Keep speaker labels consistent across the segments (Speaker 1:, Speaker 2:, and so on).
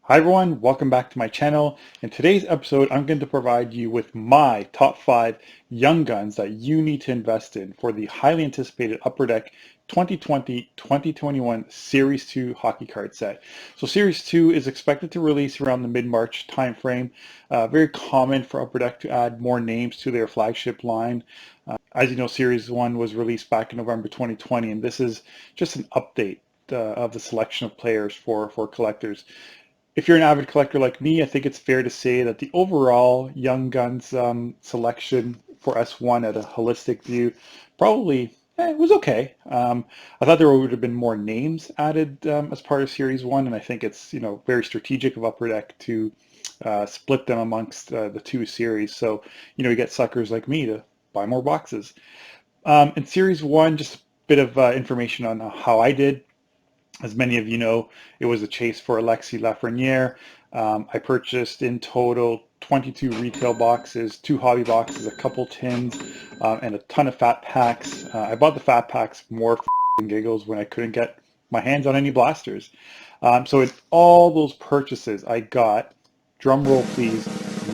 Speaker 1: Hi everyone, welcome back to my channel. In today's episode, I'm going to provide you with my top 5 young guns that you need to invest in for the highly anticipated Upper Deck 2020-2021 Series 2 hockey card set. So Series 2 is expected to release around the mid-March timeframe. Very common for Upper Deck to add more names to their flagship line. As you know, Series 1 was released back in November 2020, and this is just an update of the selection of players for collectors. If you're an avid collector like me, I think it's fair to say that the overall Young Guns selection for S1 at a holistic view probably was okay. I thought there would have been more names added as part of Series 1, and I think it's very strategic of Upper Deck to split them amongst the two series. So you get suckers like me to buy more boxes. In Series 1, just a bit of information on how I did. As many of you know, it was a chase for Alexis Lafreniere. I purchased in total 22 retail boxes, 2 hobby boxes, a couple tins, and a ton of fat packs. I bought the fat packs more for giggles when I couldn't get my hands on any blasters. So in all those purchases, I got, drum roll please,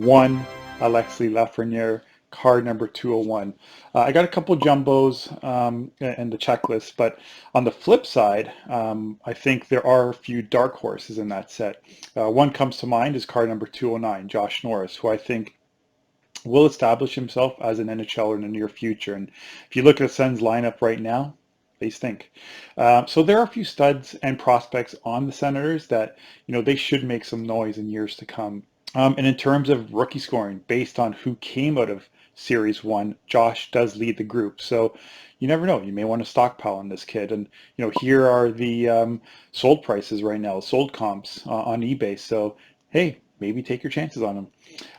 Speaker 1: one Alexis Lafreniere card number 201. I got a couple jumbos and the checklist, but on the flip side, I think there are a few dark horses in that set. One comes to mind is card number 209, Josh Norris, who I think will establish himself as an NHLer in the near future. And if you look at the Sens lineup right now, they stink. So there are a few studs and prospects on the Senators that, they should make some noise in years to come. And in terms of rookie scoring, based on who came out of Series 1, Josh does lead the group. So you never know. You may want to stockpile on this kid. And, here are the sold prices right now, sold comps on eBay. So, hey, maybe take your chances on them.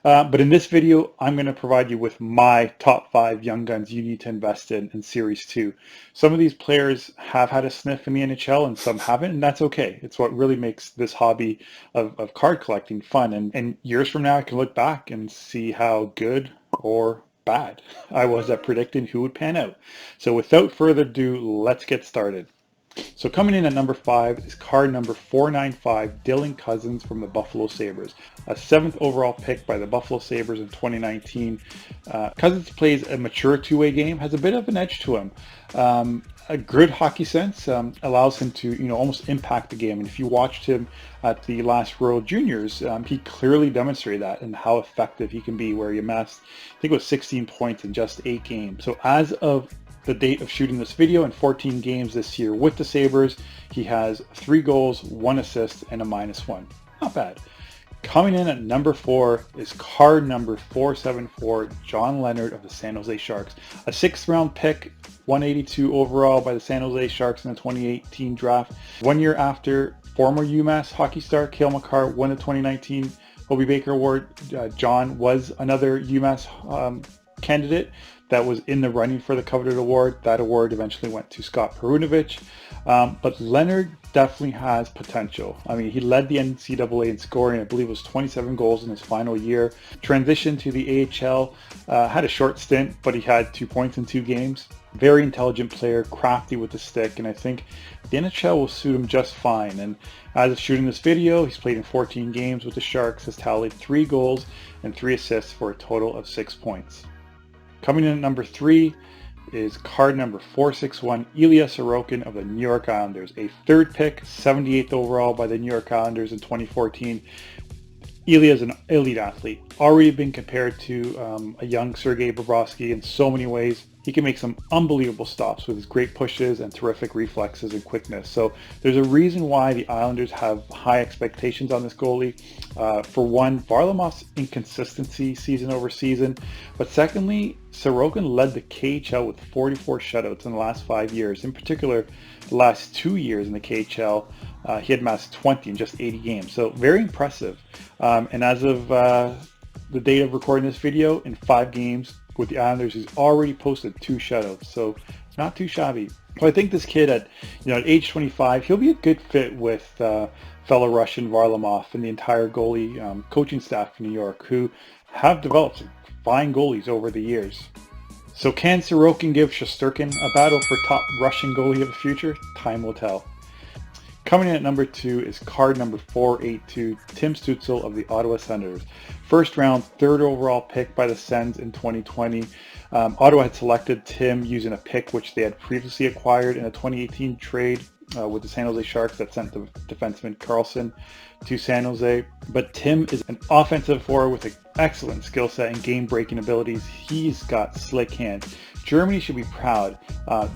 Speaker 1: But in this video, I'm going to provide you with my top 5 young guns you need to invest in Series 2. Some of these players have had a sniff in the NHL and some haven't, and that's okay. It's what really makes this hobby of card collecting fun. And years from now, I can look back and see how good or bad I was at predicting who would pan out. So without further ado, let's get started. So coming in at number 5 is card number 495, Dylan Cozens from the Buffalo Sabres. A 7th overall pick by the Buffalo Sabres in 2019. Cozens plays a mature two-way game, has a bit of an edge to him. A good hockey sense allows him to, almost impact the game. And if you watched him at the last World Juniors, he clearly demonstrated that and how effective he can be, where he amassed, I think it was 16 points in just 8 games. So as of the date of shooting this video, in 14 games this year with the Sabres, he has 3 goals, 1 assist, and a -1. Not bad. Coming in at number 4 is card number 474, John Leonard of the San Jose Sharks. A 6th round pick, 182 overall by the San Jose Sharks in the 2018 draft. 1 year after former UMass hockey star Cale Makar won the 2019 Hobey Baker Award, John was another UMass candidate that was in the running for the coveted award. That award eventually went to Scott Perunovich. But Leonard definitely has potential. I mean, he led the NCAA in scoring. I believe it was 27 goals in his final year. Transitioned to the AHL, had a short stint, but he had 2 points in 2 games. Very intelligent player, crafty with the stick, and I think the NHL will suit him just fine. And as of shooting this video, he's played in 14 games with the Sharks, has tallied 3 goals and 3 assists for a total of 6 points. Coming in at number 3 is card number 461, Ilya Sorokin of the New York Islanders. A 3rd pick, 78th overall by the New York Islanders in 2014. Ilya is an elite athlete, already been compared to a young Sergei Bobrovsky in so many ways. He can make some unbelievable stops with his great pushes and terrific reflexes and quickness. So there's a reason why the Islanders have high expectations on this goalie. For one, Varlamov's inconsistency season over season. But secondly, Sorokin led the KHL with 44 shutouts in the last 5 years. In particular, the last 2 years in the KHL, he had amassed 20 in just 80 games. So very impressive. And as of the date of recording this video, in 5 games with the Islanders, he's already posted 2 shutouts. So not too shabby. So I think this kid at age 25, he'll be a good fit with fellow Russian Varlamov and the entire goalie coaching staff in New York, who have developed some fine goalies over the years. So can Sorokin give Shesterkin a battle for top Russian goalie of the future? Time will tell. Coming in at number 2 is card number 482, Tim Stützle of the Ottawa Senators. First round, third overall pick by the Sens in 2020. Ottawa had selected Tim using a pick which they had previously acquired in a 2018 trade with the San Jose Sharks that sent the defenseman Carlson to San Jose. But Tim is an offensive forward with an excellent skill set and game-breaking abilities. He's got slick hands. Germany should be proud.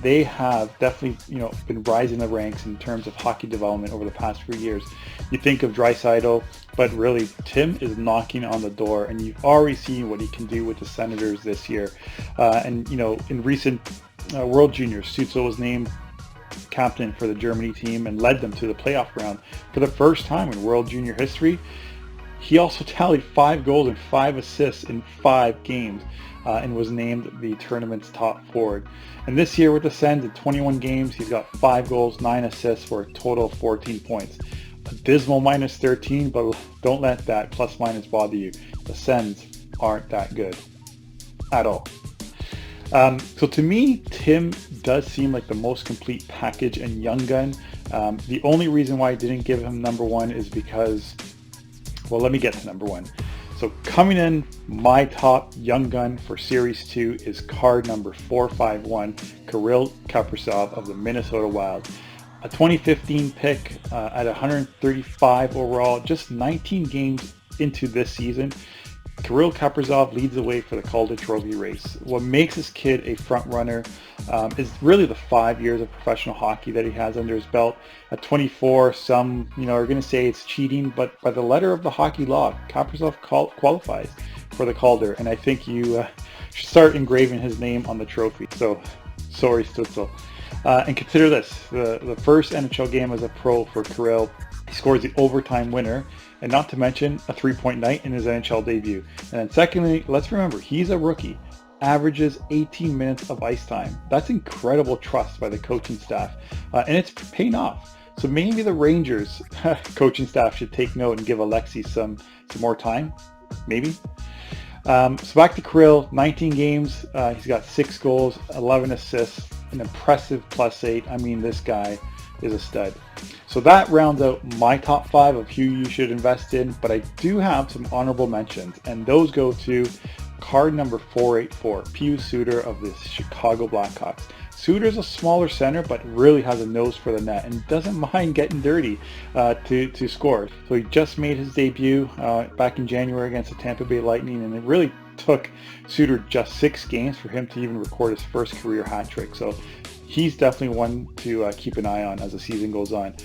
Speaker 1: They have definitely, been rising the ranks in terms of hockey development over the past few years. You think of Draisaitl, but really Tim is knocking on the door, and you've already seen what he can do with the Senators this year. In recent World Juniors, Stützle was named captain for the Germany team and led them to the playoff round for the first time in World Junior history. He also tallied 5 goals and 5 assists in 5 games and was named the tournament's top forward. And this year with the Sens in 21 games, he's got 5 goals, 9 assists for a total of 14 points. A dismal minus 13, but don't let that plus minus bother you. The Sens aren't that good at all. So to me, Tim does seem like the most complete package and young gun. The only reason why I didn't give him number 1 is because, well, let me get to number 1. So coming in, my top young gun for Series 2 is card number 451, Kirill Kaprizov of the Minnesota Wild. A 2015 pick at 135 overall, just 19 games into this season. Kirill Kaprizov leads the way for the Calder Trophy race. What makes this kid a front runner is really the 5 years of professional hockey that he has under his belt. At 24, some are going to say it's cheating, but by the letter of the hockey law, Kaprizov qualifies for the Calder, and I think you should start engraving his name on the trophy. So, sorry, Stützle. And consider this, the first NHL game as a pro for Kirill. He scores the overtime winner, and not to mention a 3-point night in his NHL debut. And then secondly, let's remember, he's a rookie, averages 18 minutes of ice time. That's incredible trust by the coaching staff, and it's paying off. So maybe the Rangers coaching staff should take note and give Alexi some more time, maybe. So back to Kirill, 19 games, he's got 6 goals, 11 assists, an impressive +8. I mean, this guy is a stud. So that rounds out my top 5 of who you should invest in, but I do have some honorable mentions, and those go to card number 484, Pius Suter of the Chicago Blackhawks. Suter's a smaller center, but really has a nose for the net and doesn't mind getting dirty to score. So he just made his debut back in January against the Tampa Bay Lightning, and it really took Suter just 6 games for him to even record his first career hat trick. So he's definitely one to keep an eye on as the season goes on.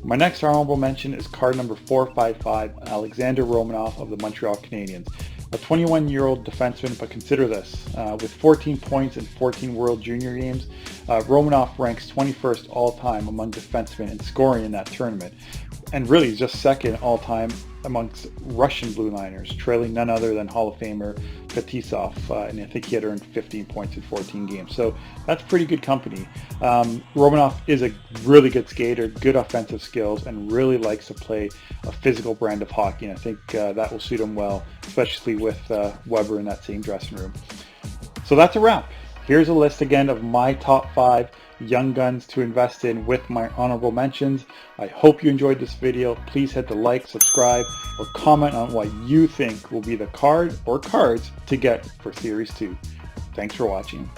Speaker 1: My next honorable mention is card number 455, Alexander Romanov of the Montreal Canadiens. A 21-year-old defenseman, but consider this, with 14 points in 14 World Junior games, Romanov ranks 21st all-time among defensemen in scoring in that tournament. And really he's just second all-time amongst Russian blue liners, trailing none other than Hall of Famer Fetisov, and I think he had earned 15 points in 14 games. So that's pretty good company. Romanov is a really good skater, good offensive skills, and really likes to play a physical brand of hockey, and I think that will suit him well, especially with Weber in that same dressing room. So that's a wrap. Here's a list again of my top 5 young guns to invest in with my honorable mentions. I hope you enjoyed this video. Please hit the like, subscribe, or comment on what you think will be the card or cards to get for Series 2. Thanks for watching.